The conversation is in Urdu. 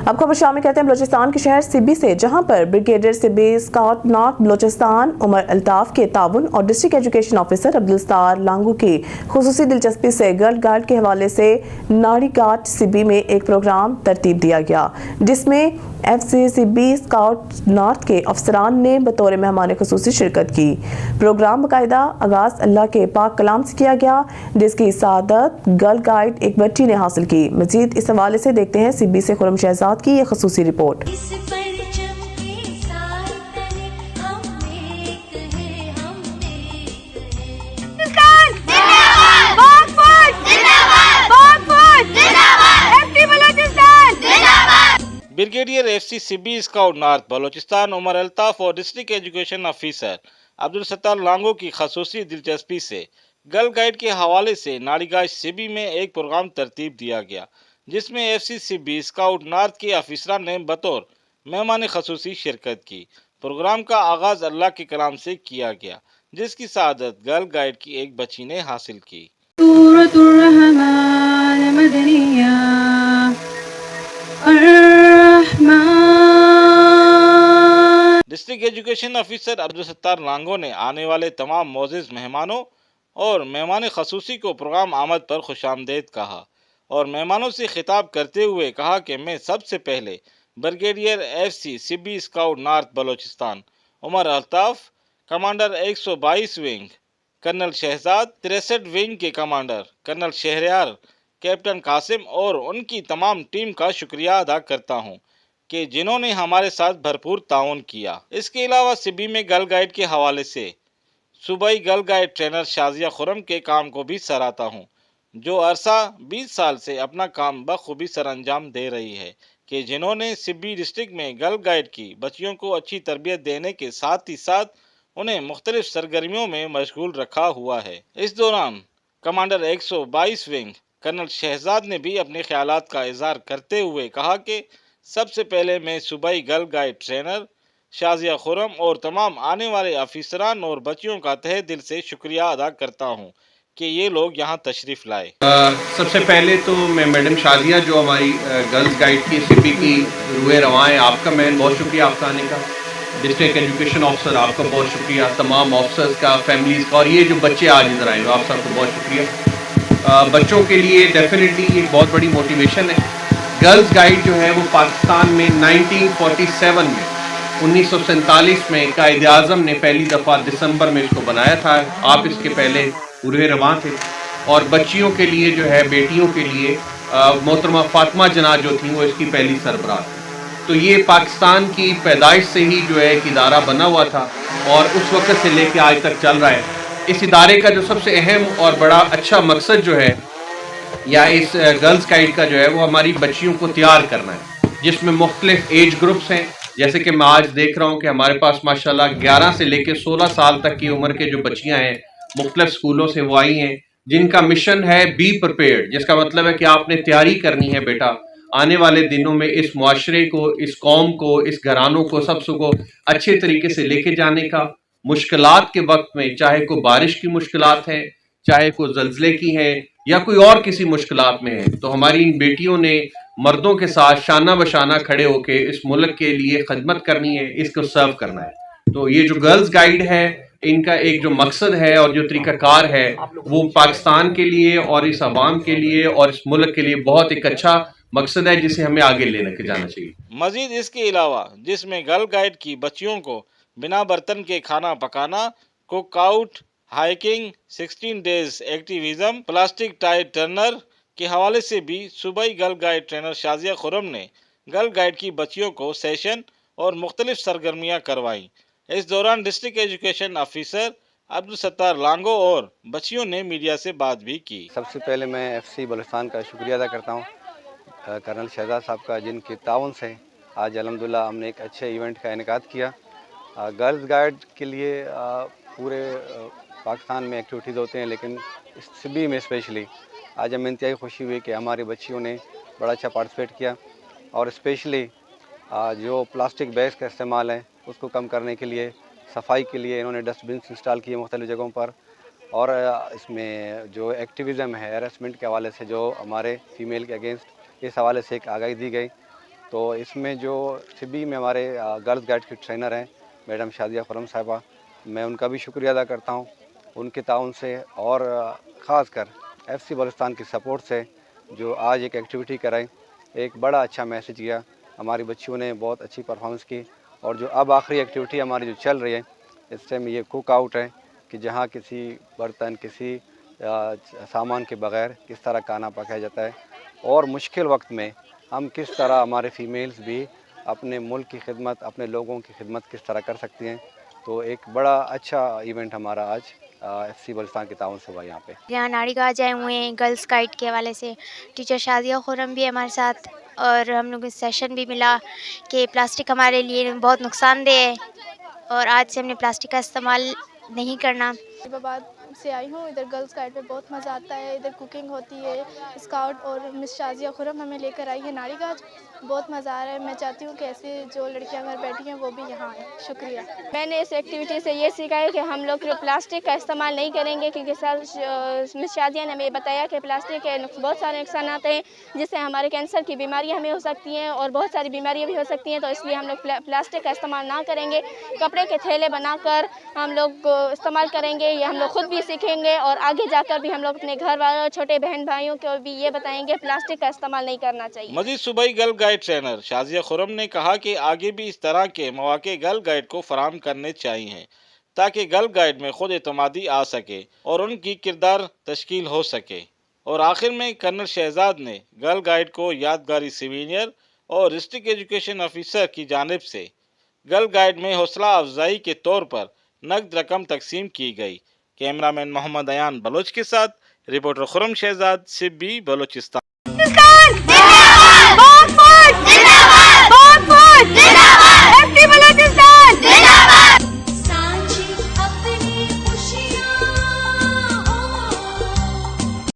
اب خبر شامل کرتے ہیں بلوچستان کے شہر سبی سے، جہاں پر بریگیڈیئر سبی اسکاؤٹ نارتھ بلوچستان عمر الطاف کے تعاون اور district education officer Abdul Sattar Lango کی خصوصی دلچسپی سے گرل گائیڈ کے حوالے سے ناڑی گھاٹ سبی میں ایک پروگرام ترتیب دیا گیا، جس میں F C Sibi scout north کے افسران نے بطور مہمان خصوصی شرکت کی۔ پروگرام باقاعدہ آغاز اللہ کے پاک کلام سے کیا گیا، جس کی سعادت گرل گائیڈ ایک بچی نے حاصل کی۔ مزید اس حوالے سے دیکھتے ہیں سبی سے خرم شہزاد کی یہ خصوصی report. Brigadier F C Sibi scout north Balochistan Umar Altaf اور district education officer Abdul Sattar Lango کی خصوصی دلچسپی سے گرل گائیڈ کے حوالے سے ناڑی گھاٹ سبی میں ایک پروگرام ترتیب دیا گیا، جس میں F C Sibi scout north کے افسران نے بطور مہمان خصوصی شرکت کی۔ پروگرام کا آغاز اللہ کے کلام سے کیا گیا، جس کی سعادت گرل گائیڈ کی ایک بچی نے حاصل کی۔ سورۃ الرحمن مدنیہ district education officer Abdul Sattar Langove نے آنے والے تمام معزز مہمانوں اور مہمان خصوصی کو پروگرام آمد پر خوش آمدید کہا، اور مہمانوں سے خطاب کرتے ہوئے کہا کہ میں سب سے پہلے brigadier F C Sibi scout north Balochistan Umar Altaf, commander 122 wing colonel Shahzad, 63 wing کے commander colonel Shahryar, captain Qasim اور ان کی تمام ٹیم کا شکریہ ادا کرتا ہوں کہ جنہوں نے ہمارے ساتھ بھرپور تعاون کیا۔ اس کے علاوہ سبی میں گرل گائیڈ کے حوالے سے صوبائی گرل گائیڈ ٹرینر شازیہ خرم کے کام کو بھی سراہتا ہوں، جو عرصہ 20 سال سے اپنا کام بخوبی سر انجام دے رہی ہے، کہ جنہوں نے سبی ڈسٹرکٹ میں گرل گائیڈ کی بچیوں کو اچھی تربیت دینے کے ساتھ ہی ساتھ انہیں مختلف سرگرمیوں میں مشغول رکھا ہوا ہے۔ اس دوران کمانڈر 122 ونگ کرنل شہزاد نے بھی اپنے خیالات کا اظہار کرتے ہوئے کہا کہ سب سے پہلے میں صوبائی گرل گائیڈ ٹرینر شازیہ خرم اور تمام آنے والے افسران اور بچیوں کا تہہ دل سے شکریہ ادا کرتا ہوں کہ یہ لوگ یہاں تشریف لائے۔ سب سے پہلے تو میں میڈم شازیہ جو ہماری گرلز گائیڈ کی سبی کی روئے رواں ہیں، آپ کا میں بہت شکریہ آپ کا آنے کا، ڈسٹرکٹ ایجوکیشن آفیسر آپ کا بہت شکریہ، تمام آفیسرز کا، فیملیز کا، اور یہ جو بچے آج ادھر آئے ہوئے آپ سب کو بہت شکریہ۔ بچوں کے لیے ڈیفینیٹلی ایک بہت بڑی موٹیویشن ہے۔ گرلز گائیڈ جو ہے وہ پاکستان میں 1947 میں 1947 میں قائد اعظم نے پہلی دفعہ دسمبر میں اس کو بنایا تھا، آپ اس کے پہلے روئے رواں تھے، اور بچیوں کے لیے جو ہے بیٹیوں کے لیے محترمہ فاطمہ جناح جو تھیں وہ اس کی پہلی سربراہ تھی۔ تو یہ پاکستان کی پیدائش سے ہی جو ہے ایک ادارہ بنا ہوا تھا اور اس وقت سے لے کے آج تک چل رہا ہے۔ اس ادارے کا جو سب سے اہم اور بڑا اچھا مقصد جو ہے یا اس گرلز گائیڈ کا جو ہے وہ ہماری بچیوں کو تیار کرنا ہے، جس میں مختلف ایج گروپس ہیں، جیسے کہ میں آج دیکھ رہا ہوں کہ ہمارے پاس ماشاءاللہ 11 سے لے کے 16 سال تک کی عمر کے جو بچیاں ہیں مختلف سکولوں سے وہ آئی ہیں، جن کا مشن ہے بی پریپیئرڈ، جس کا مطلب ہے کہ آپ نے تیاری کرنی ہے بیٹا آنے والے دنوں میں اس معاشرے کو، اس قوم کو، اس گھرانوں کو، سب کو اچھے طریقے سے لے کے جانے کا۔ مشکلات کے وقت میں چاہے کوئی بارش کی مشکلات ہیں، چاہے کوئی زلزلے کی ہیں یا کوئی اور کسی مشکلات میں ہے، تو ہماری ان بیٹیوں نے مردوں کے ساتھ شانہ بشانہ کھڑے ہو کے اس ملک کے لیے خدمت کرنی ہے، اس کو سرو کرنا ہے۔ تو یہ جو گرلز گائیڈ ہے، ان کا ایک جو مقصد ہے اور جو طریقہ کار ہے وہ پاکستان کے لیے اور اس عوام کے لیے اور اس ملک کے لیے بہت ایک اچھا مقصد ہے، جسے ہمیں آگے لے کے جانا چاہیے۔ مزید اس کے علاوہ جس میں گرل گائیڈ کی بچیوں کو بنا برتن کے کھانا پکانا، cook out, hiking, 16 days activism, plastic tyre turner کے حوالے سے بھی صوبائی girl guide trainer Shazia Khurram نے گرل گائیڈ کی بچیوں کو سیشن اور مختلف سرگرمیاں کروائیں۔ اس دوران district education officer Abdul Sattar Lango اور بچیوں نے میڈیا سے بات بھی کی۔ سب سے پہلے میں ایف سی بلوچستان کا شکریہ ادا کرتا ہوں کرنل شہزاد صاحب کا، جن کے تعاون سے آج الحمدللہ ہم نے ایک اچھے ایونٹ کا انعقاد کیا۔ گرلز گائیڈ کے لیے پورے پاکستان میں ایکٹیویٹیز ہوتے ہیں، لیکن سبی میں اسپیشلی آج ہمیں انتہائی خوشی ہوئی کہ ہماری بچیوں نے بڑا اچھا پارٹیسپیٹ کیا، اور اسپیشلی جو پلاسٹک بیگس کا استعمال ہے اس کو کم کرنے کے لیے، صفائی کے لیے انہوں نے ڈسٹ بنس انسٹال کیے مختلف جگہوں پر، اور اس میں جو ایکٹیویزم ہے ہیراسمنٹ کے حوالے سے جو ہمارے فیمیل کے اگینسٹ، اس حوالے سے ایک آگاہی دی گئی۔ تو اس میں جو سبی میں ہمارے گرلز گائیڈ کی ٹرینر ہیں میڈم شادیہ خرم صاحبہ، میں ان کا بھی شکریہ ادا کرتا ہوں، ان کے تعاون سے اور خاص کر ایف سی بلوچستان کی سپورٹ سے جو آج ایک ایکٹیویٹی کرائی، ایک بڑا اچھا میسج گیا، ہماری بچیوں نے بہت اچھی پرفارمنس کی، اور جو اب آخری ایکٹیویٹی ہماری جو چل رہی ہے اس ٹائم یہ کوک آؤٹ ہے کہ جہاں کسی برتن کسی سامان کے بغیر کس طرح کھانا پکایا جاتا ہے، اور مشکل وقت میں ہم کس طرح ہمارے فیمیلز بھی اپنے ملک کی خدمت، اپنے لوگوں کی خدمت کس طرح کر سکتی ہیں۔ تو ایک بڑا اچھا ایونٹ ہمارا آج ایف سی بلوچستان کے تعاون سے ہوا یہاں پہ۔ یہاں ناڑی گاہ آئے ہوئے ہیں گرلس گائیڈ کے حوالے سے، ٹیچر شادیہ خرم بھی ہمارے ساتھ، اور ہم لوگ کو سیشن بھی ملا کہ پلاسٹک ہمارے لیے بہت نقصان دہ ہے اور آج سے ہم نے پلاسٹک کا استعمال نہیں کرنا۔ آباد سے آئی ہوں، ادھر گرلز گائیڈ پہ بہت مزہ آتا ہے، ادھر کوکنگ ہوتی ہے، اسکاؤٹ اور مس شازیہ خرم ہمیں لے کر آئی ہے ناڑی گاج، بہت مزہ آ رہا ہے۔ میں چاہتی ہوں کہ ایسے جو لڑکیاں گھر بیٹھی ہیں وہ بھی یہاں آئیں۔ شکریہ۔ میں نے اس ایکٹیویٹی سے یہ سیکھا ہے کہ ہم لوگ پلاسٹک کا استعمال نہیں کریں گے، کیونکہ مس شادیہ نے ہمیں بتایا کہ پلاسٹک کے بہت سارے نقصانات ہیں، جس سے ہمارے کینسر کی بیماریاں ہمیں ہو سکتی ہیں اور بہت ساری بیماریاں بھی ہو سکتی ہیں، تو اس لیے ہم لوگ پلاسٹک کا استعمال نہ کریں گے، کپڑے کے تھیلے بنا کر ہم لوگ استعمال کریں گے، یہ ہم لوگ خود بھی سیکھیں گے اور آگے جا کر بھی ہم لوگ اپنے گھر والوں چھوٹے بہن بھائیوں کو بھی یہ بتائیں گے پلاسٹک کا استعمال نہیں کرنا چاہیے۔ مزید صوبائی girl guide trainer Shazia Khurram نے کہا کہ آگے بھی اس طرح کے مواقع گرل گائیڈ کو فراہم کرنے چاہیے تاکہ گرل گائیڈ میں خود اعتمادی آ سکے اور ان کی کردار تشکیل ہو سکے۔ اور آخر میں کرنل شہزاد نے گرل گائیڈ کو یادگاری سیوینئر اور ڈسٹرکٹ ایجوکیشن آفیسر کی جانب سے گرل گائیڈ میں حوصلہ افزائی کے طور پر نقد رقم تقسیم کی گئی۔ کیمرہ مین محمد ایان بلوچ کے ساتھ رپورٹر خرم شہزاد، سبی بلوچستان۔